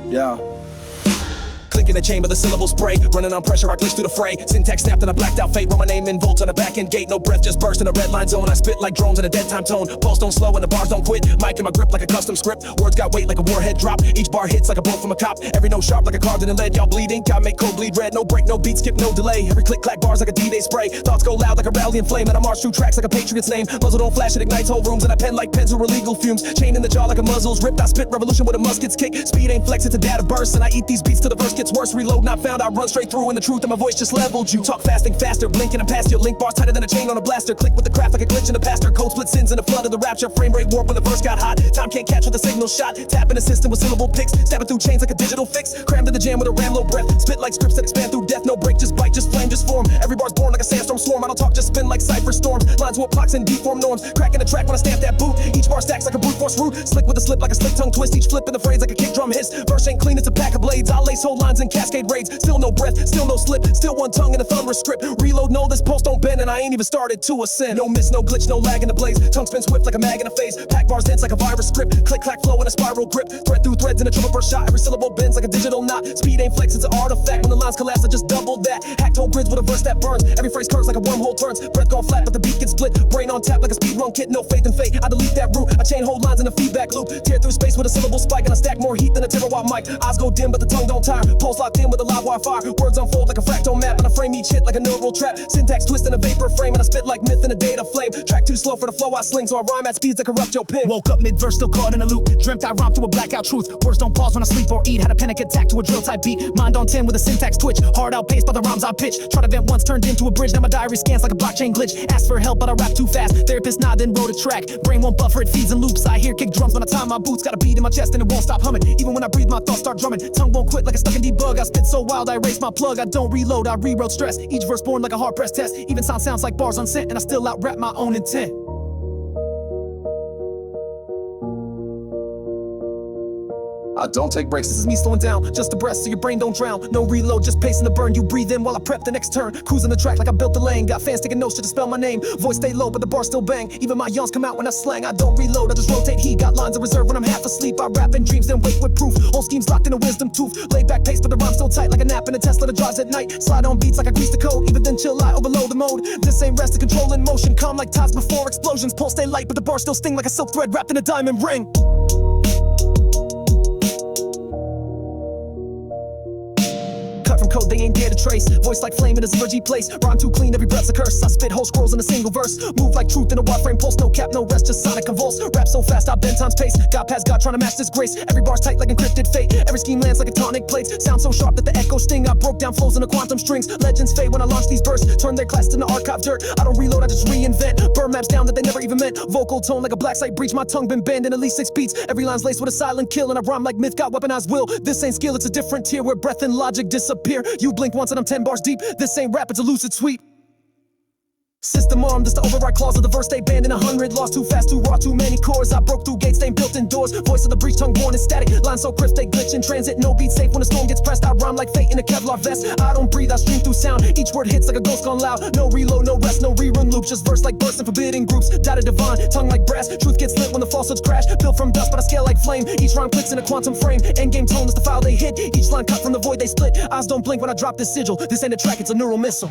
Yeah. Click in the chamber, the syllable spray. Running on pressure, I glitch through the fray. Syntax snapped and I blacked out fate. Wrote my name in volts on the back end gate. No breath, just burst in a red line zone. I spit like drones in a dead time tone. Pulse don't slow and the bars don't quit. Mic in my grip like a custom script. Words got weight like a warhead drop. Each bar hits like a bolt from a cop. Every note sharp like a card in the lead. Y'all bleed ink, I make code bleed red. No break, no beat, skip, no delay. Every click, clack, bars like a D-Day spray. Thoughts go loud like a rallying flame. And I march through tracks like a patriot's name. Muzzle don't flash, it ignites whole rooms. And I pen like pens or illegal fumes. Chain in the jaw like a muzzle's ripped. I spit revolution with a musket's kick. Speed ain't flex, it's a data burst. And I eat these beats till the verse gets worse. Reload not found, I run straight through. And the truth in my voice just leveled you. Talk fasting faster, blinking and past your link bars tighter than a chain on a blaster. Click with the craft like a glitch in a pastor. Code split sins in the flood of the rapture. Frame rate warp when the verse got hot. Time can't catch with the signal shot. Tapping the system with syllable picks. Stabbing through chains like a digital fix. Crammed in the jam with a ram low breath. Spit like scripts that expand through death. No break, just bite, just flame, just form. Every bar's born like a sandstorm swarm. I don't talk, just spin like cipher storms. Lines warp clocks and deform norms. Cracking the track when I stamp that boot. Each bar stacks like a brute force root. Slick with a slip like a slick tongue twist. Each flip in the phrase like a kick drum hiss. Verse ain't clean, it's a pack of blades. I lace whole lines in cascade raids. Still no breath, still no slip. Still one tongue in a thunderous script. Reload, no, this pulse don't bend, and I ain't even started to ascend. No miss, no glitch, no lag in the blaze. Tongue spins whipped like a mag in a phase. Pack bars dance like a virus script. Click, clack, flow in a spiral grip. Thread through threads in a triple burst shot. Every syllable bends like a digital knot. Speed ain't flex, it's an artifact. When the lines collapse, I just double that. Hacked whole grids with a verse that burns. Every phrase curves like a wormhole turns. Breath gone flat, but the beat gets split. Brain on tap like a speed run kit. No faith in fate. I delete that route. I chain whole lines in a feedback loop. Tear through space with a syllable spike, and I stack more heat than a terawatt mic. Eyes go dim, but the tongue don't tire. Pulse locked in with a live wire fire. Words unfold like a fractal map, and I frame each hit like a neural trap. Syntax twist in a vapor frame, and I spit like myth in a data flame. Track too slow for the flow I sling, so I rhyme at speeds that corrupt your pen. Woke up mid-verse, still caught in a loop. Dreamt I rhymed through a blackout truth. Words don't pause when I sleep or eat. Had a panic attack to a drill type beat. Mind on 10 with a syntax twitch. Hard outpaced by the rhymes I pitch. Try to vent once, turned into a bridge. Now my diary scans like a blockchain glitch. Asked for help, but I rap too fast. Therapist nod, then wrote a track. Brain won't buffer, it feeds in loops. I hear kick drums when I tie my boots. Got a beat in my chest and it won't stop humming. Even when I breathe, my thoughts start drumming. Tongue won't quit like a stuck in debug. I spit so wild, I erase my plug. I don't reload, I rewrote stress. Each verse born like a hard press test. Even sounds like bars unsent, and I still out rap my own intent. I don't take breaks, this is me slowing down. Just a breath so your brain don't drown. No reload, just pacing the burn. You breathe in while I prep the next turn. Cruising the track like I built the lane. Got fans taking notes to spell my name. Voice stay low, but the bar still bang. Even my yawns come out when I slang. I don't reload, I just rotate heat. Got lines in reserve when I'm half asleep. I rap in dreams, then wake with proof. Whole schemes locked in a wisdom tooth. Laid back pace, but the rhyme's still tight like a nap in a Tesla that drives at night. Slide on beats like I grease the code. Even then chill, I overload the mode. This ain't rest, the control in motion. Calm like tides before explosions. Pulse stay light, but the bar still sting like a silk thread wrapped in a diamond ring. Cut from code they ain't dare to trace. Voice like flame in a zero G place. Rhyme too clean, every breath's a curse. I spit whole scrolls in a single verse. Move like truth in a wide frame pulse. No cap, no rest, just sonic convulse. Rap so fast, I bend time's pace. God past God trying to match this grace. Every bar's tight like encrypted fate. Every scheme lands like a tonic plate. Sound so sharp that the echo sting. I broke down flows into quantum strings. Legends fade when I launch these bursts. Turn their class into archive dirt. I don't reload, I just reinvent. Burn maps down that they never even meant. Vocal tone like a black site breach. My tongue been bent in at least 6 beats. Every line's laced with a silent kill. And I rhyme like myth got weaponized will. This ain't skill, it's a different tier where breath and logic disappear. You blink once and I'm 10 bars deep. This ain't rap, it's a lucid sweep. System armed, this the override clause of the verse they banned in 100. Lost too fast, too raw, too many cores. I broke through gates, they ain't built indoors. Voice of the breach, tongue born in static. Lines so crisp, they glitch in transit. No beat safe when the storm gets pressed. I rhyme like fate in a Kevlar vest. I don't breathe, I stream through sound. Each word hits like a ghost gone loud. No reload, no rest, no rerun loops. Just verse like bursts and forbidden groups. Data divine, tongue like brass. Truth gets lit when the falsehoods crash. Built from dust, but I scale like flame. Each rhyme clicks in a quantum frame. Endgame tone is the file they hit. Each line cut from the void they split. Eyes don't blink when I drop this sigil. This ain't a track, it's a neural missile.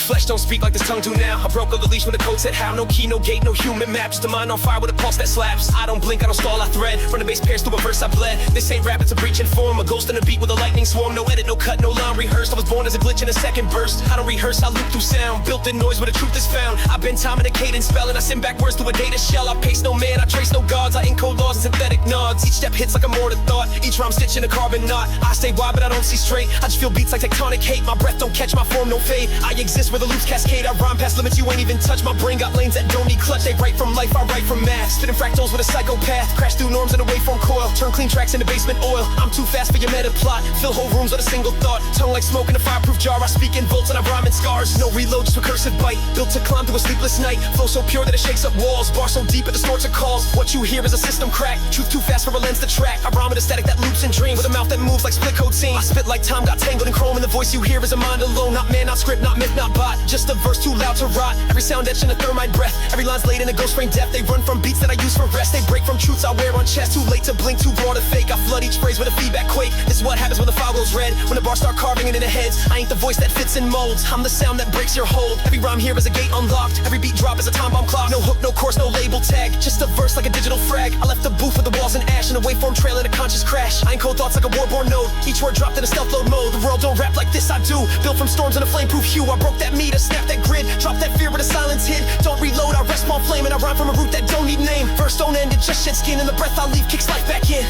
Flesh don't speak like this tongue do now. I broke all the leash when the code said how. No key, no gate, no human map. Just a mind on fire with a pulse that slaps. I don't blink, I don't stall, I thread. From the base pierced through a verse I bled. This ain't rap, it's a breach in form. A ghost in a beat with a lightning swarm. No edit, no cut, no line rehearsed. I was born as a glitch in a second burst. I don't rehearse, I loop through sound. Built in noise where the truth is found. I've been timing a cadence spelling. I send back words to a data shell. I pace no man, I trace no gods. I encode laws and synthetic nods. Each step hits like a mortar thought. Each rhyme stitched in a carbon knot. I stay wide, but I don't see straight. I just feel beats like tectonic hate. My breath don't catch, my form no fade. I exist where the loops cascade. I rhyme past limits you ain't even touch. My brain got lanes that don't need clutch. They write from life, I write from math. Spitting fractals with a psychopath. Crash through norms and away from coil. Turn clean tracks into basement oil. I'm too fast for your meta plot. Fill whole rooms with a single thought. Tongue like smoke in a fireproof jar. I speak in volts and I rhyme in scars. No reload, just recursive bite. Built to climb through a sleepless night. Flow so pure that it shakes up walls. Bar so deep it distorts a calls. What you hear is a system crack. Truth too fast for a lens to track. I rhyme with a static that loops in dreams. With a mouth that moves like split code scene. I spit like time got tangled in chrome. And the voice you hear is a mind alone. Not man, not script, not myth, not body. rot, just a verse too loud to rot. Every sound etched in a thermite breath, every line's laid in a ghost brain depth. They run from beats that I use for rest, they break from truths I wear on chest. Too late to blink, too raw to fake. I flood each phrase with a feedback quake. This is what happens when the file goes red, when the bars start carving it into heads. I ain't the voice that fits in molds, I'm the sound that breaks your hold. Every rhyme here is a gate unlocked, every beat drop is a time bomb clock. No hook, no chorus, no label tag, just a verse like a digital frag. I left the booth with the walls in ash and a waveform trail in a conscious crash. I encode thoughts like a warborn node, each word dropped in a stealth load mode. The world don't rap like this, I do. Built from storms in a flame-proof hue. I broke that meter, snapped that grid, dropped that fear with a silence hid. Don't reload, I rest my flame, and I rhyme from a root that don't need name. Verse don't end, it just shed skin, and the breath I leave kicks life back in.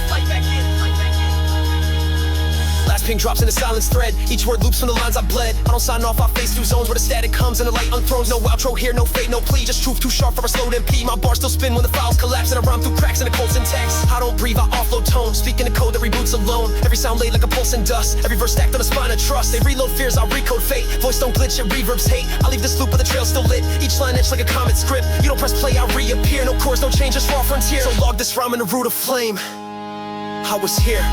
Last ping drops in a silence thread, each word loops from the lines I bled. I don't sign off, I face through zones where the static comes and the light unthrones. No outro here, no fade, no plea, just truth too sharp for a slowed MP. My bars still spin when the files collapse, and I rhyme through cracks in the cold syntax. I don't breathe, I offload tone, speaking a code that reboots alone. Every sound laid like a pulse in dust, every verse stacked on a spine of trust. They reload fears, I recode fate, voice don't glitch, it reverbs hate. I leave this loop but the trail still lit, each line etched like a comet script. You don't press play, I reappear, no chorus, no change, just raw frontier. So log this rhyme in the root of flame, I was here.